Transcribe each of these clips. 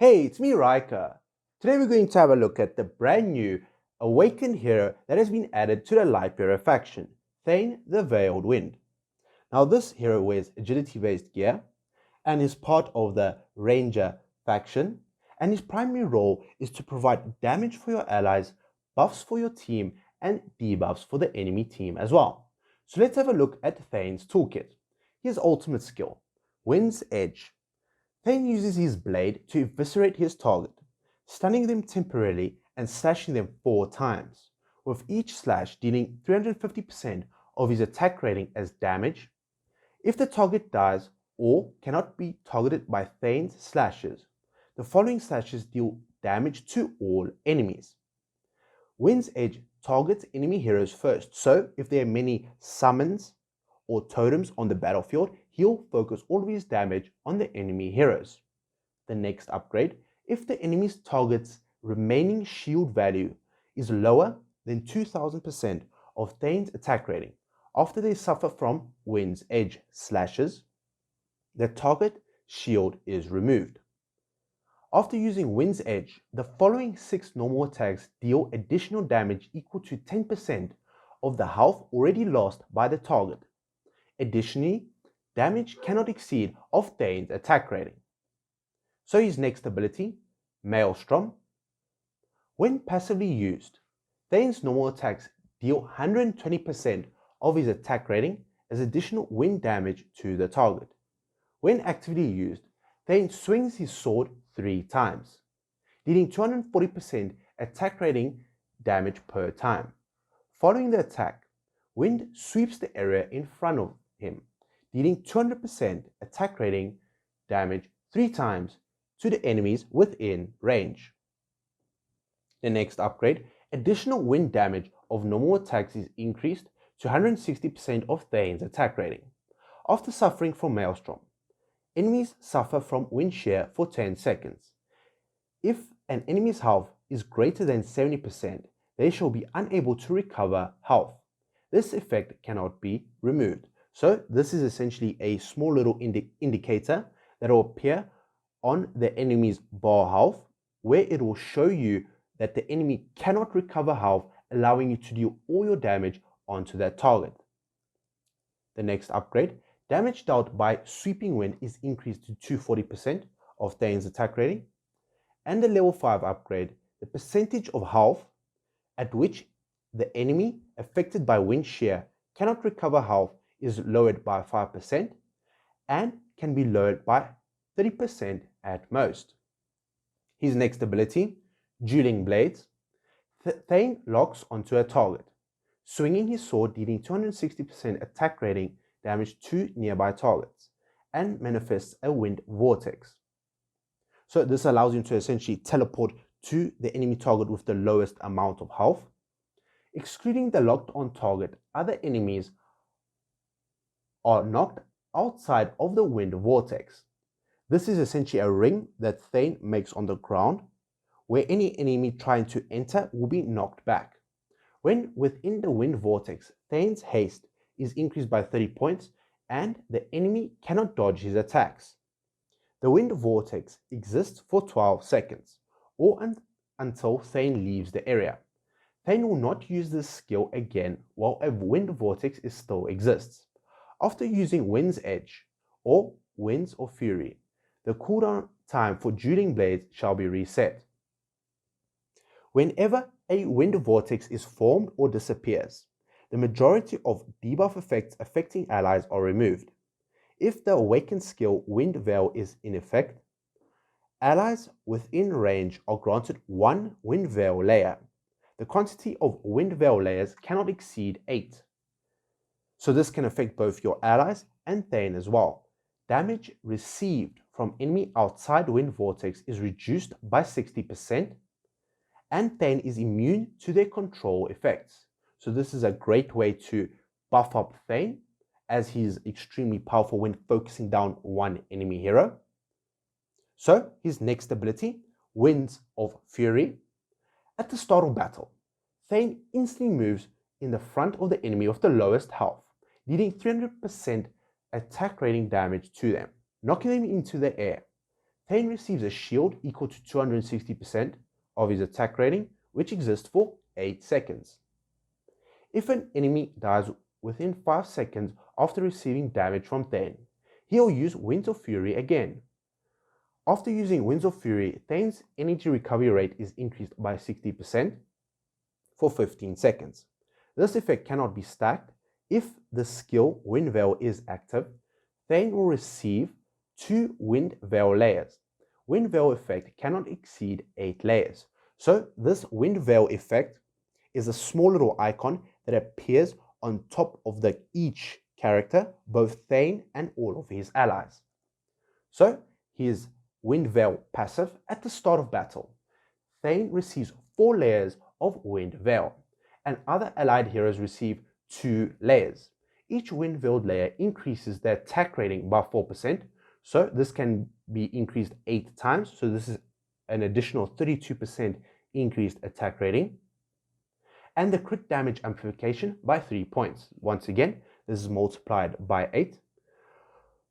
Hey, it's me, Riker. Today we're going to have a look at the brand new Awakened hero that has been added to the Lightbearer faction, Thane the Veiled Wind. Now this hero wears agility-based gear and is part of the Ranger faction, and his primary role is to provide damage for your allies, buffs for your team, and debuffs for the enemy team as well. So let's have a look at Thane's toolkit. His ultimate skill, Wind's Edge. Thane uses his blade to eviscerate his target, stunning them temporarily and slashing them 4 times, with each slash dealing 350% of his attack rating as damage. If the target dies or cannot be targeted by Thane's slashes, the following slashes deal damage to all enemies. Wind's Edge targets enemy heroes first, so if there are many summons or totems on the battlefield, he'll focus all of his damage on the enemy heroes. The next upgrade, if the enemy's target's remaining shield value is lower than 2000% of Thane's attack rating, after they suffer from Wind's Edge slashes, the target shield is removed. After using Wind's Edge, the following 6 normal attacks deal additional damage equal to 10% of the health already lost by the target. Additionally, damage cannot exceed of Thane's attack rating. So his next ability, Maelstrom. When passively used, Thane's normal attacks deal 120% of his attack rating as additional wind damage to the target. When actively used, Thane swings his sword 3 times, dealing 240% attack rating damage per time. Following the attack, Wind sweeps the area in front of him, dealing 200% attack rating damage 3 times to the enemies within range. The next upgrade, additional wind damage of normal attacks is increased to 160% of Thane's attack rating. After suffering from Maelstrom, enemies suffer from wind shear for 10 seconds. If an enemy's health is greater than 70%, they shall be unable to recover health. This effect cannot be removed. So this is essentially a small little indicator that will appear on the enemy's bar health, where it will show you that the enemy cannot recover health, allowing you to deal all your damage onto that target. The next upgrade, damage dealt by sweeping wind is increased to 240% of Thane's attack rating. And the level 5 upgrade, the percentage of health at which the enemy affected by wind shear cannot recover health is lowered by 5% and can be lowered by 30% at most. His next ability, Dueling Blades. Thane locks onto a target, swinging his sword dealing 260% attack rating damage to nearby targets, and manifests a wind vortex. So this allows him to essentially teleport to the enemy target with the lowest amount of health. Excluding the locked on target, other enemies are knocked outside of the wind vortex. This is essentially a ring that Thane makes on the ground, where any enemy trying to enter will be knocked back. When within the wind vortex, Thane's haste is increased by 30 points and the enemy cannot dodge his attacks. The wind vortex exists for 12 seconds, or until Thane leaves the area. Thane will not use this skill again while a wind vortex still exists. After using Wind's Edge or Winds of Fury, the cooldown time for Dueling Blades shall be reset. Whenever a wind vortex is formed or disappears, the majority of debuff effects affecting allies are removed. If the Awakened skill Wind Veil is in effect, allies within range are granted 1 Wind Veil layer. The quantity of Wind Veil layers cannot exceed 8. So this can affect both your allies and Thane as well. Damage received from enemy outside Wind Vortex is reduced by 60%, and Thane is immune to their control effects. So this is a great way to buff up Thane, as he's extremely powerful when focusing down one enemy hero. So his next ability, Winds of Fury. At the start of battle, Thane instantly moves in the front of the enemy with the lowest health, dealing 300% attack rating damage to them, knocking them into the air. Thane receives a shield equal to 260% of his attack rating, which exists for 8 seconds. If an enemy dies within 5 seconds after receiving damage from Thane, he'll use Winds of Fury again. After using Winds of Fury, Thane's energy recovery rate is increased by 60% for 15 seconds. This effect cannot be stacked. If the skill Wind Veil is active, Thane will receive 2 Wind Veil layers. Wind Veil effect cannot exceed 8 layers. So this Wind Veil effect is a small little icon that appears on top of each character, both Thane and all of his allies. So his Wind Veil passive at the start of battle. Thane receives 4 layers of Wind Veil, and other allied heroes receive 2 layers. Each Wind Veiled layer increases their attack rating by 4%, so this can be increased 8 times, so this is an additional 32% increased attack rating. And the crit damage amplification by 3 points. Once again, this is multiplied by 8.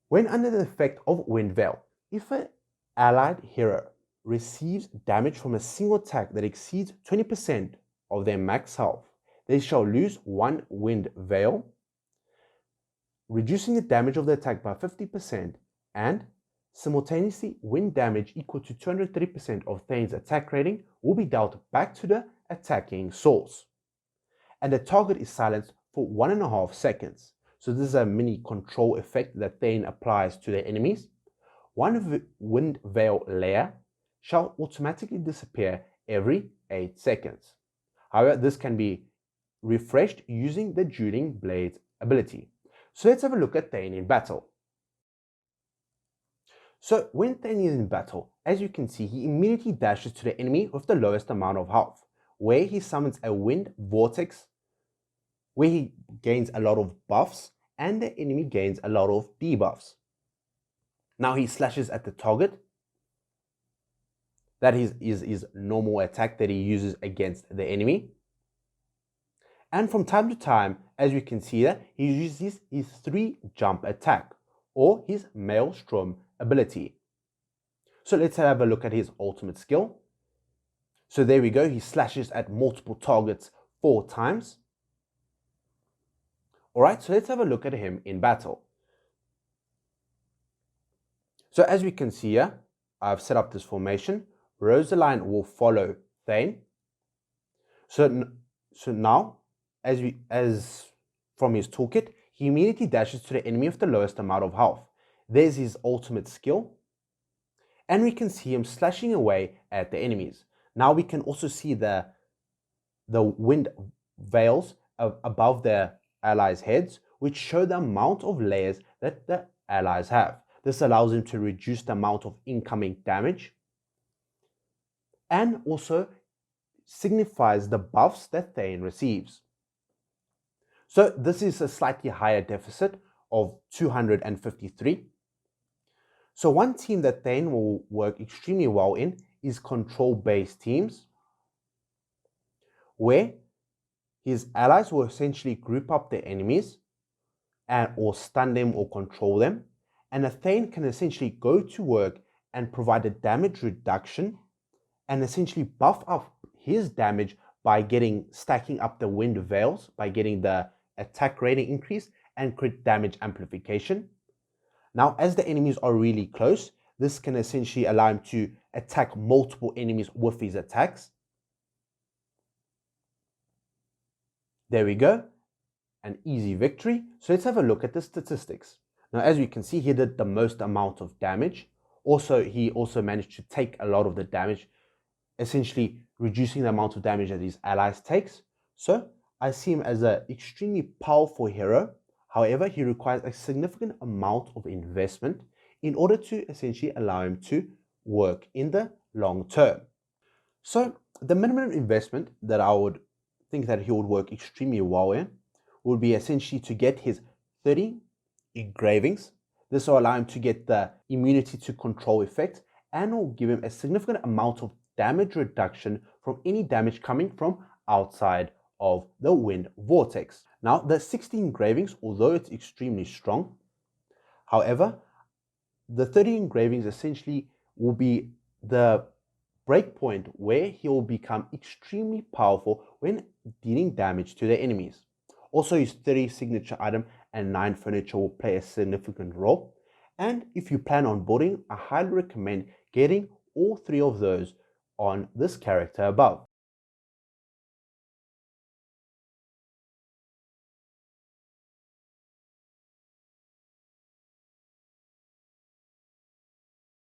When under the effect of Wind Veil, if an allied hero receives damage from a single attack that exceeds 20% of their max health, they shall lose 1 Wind Veil, reducing the damage of the attack by 50%, and simultaneously wind damage equal to 230% of Thane's attack rating will be dealt back to the attacking source. And the target is silenced for 1.5 seconds. So this is a mini control effect that Thane applies to their enemies. 1 Wind Veil layer shall automatically disappear every 8 seconds. However, this can be refreshed using the Dueling Blades ability. So let's have a look at Thane in battle. So when Thane is in battle, as you can see, he immediately dashes to the enemy with the lowest amount of health, where he summons a wind vortex, where he gains a lot of buffs and the enemy gains a lot of debuffs. Now he slashes at the target. That is his normal attack that he uses against the enemy. And from time to time, as you can see there, he uses his 3 jump attack, or his Maelstrom ability. So let's have a look at his ultimate skill. So there we go, he slashes at multiple targets 4 times. Alright, so let's have a look at him in battle. So as we can see here, I've set up this formation. Rosaline will follow Thane. So now, as from his toolkit, he immediately dashes to the enemy with the lowest amount of health. There's his ultimate skill. And we can see him slashing away at the enemies. Now we can also see the wind veils above their allies' heads, which show the amount of layers that the allies have. This allows him to reduce the amount of incoming damage, and also signifies the buffs that Thane receives. So this is a slightly higher deficit of 253. So one team that Thane will work extremely well in is control-based teams, where his allies will essentially group up their enemies or stun them or control them, and a Thane can essentially go to work and provide a damage reduction and essentially buff up his damage by stacking up the wind veils, by getting the attack rating increase and crit damage amplification. Now, as the enemies are really close, this can essentially allow him to attack multiple enemies with his attacks. There we go, an easy victory. So let's have a look at the statistics. Now, as you can see, he did the most amount of damage. He also managed to take a lot of the damage, essentially reducing the amount of damage that his allies takes. So I see him as an extremely powerful hero. However, he requires a significant amount of investment in order to essentially allow him to work in the long term. So the minimum investment that I would think that he would work extremely well in would be essentially to get his 30 engravings. This will allow him to get the immunity to control effect and will give him a significant amount of damage reduction from any damage coming from outside of the wind vortex. Now, the 60 engravings, although it's extremely strong, however, the 30 engravings essentially will be the breakpoint where he will become extremely powerful when dealing damage to their enemies. Also, his 30 signature item and 9 furniture will play a significant role. And if you plan on building, I highly recommend getting all 3 of those on this character above.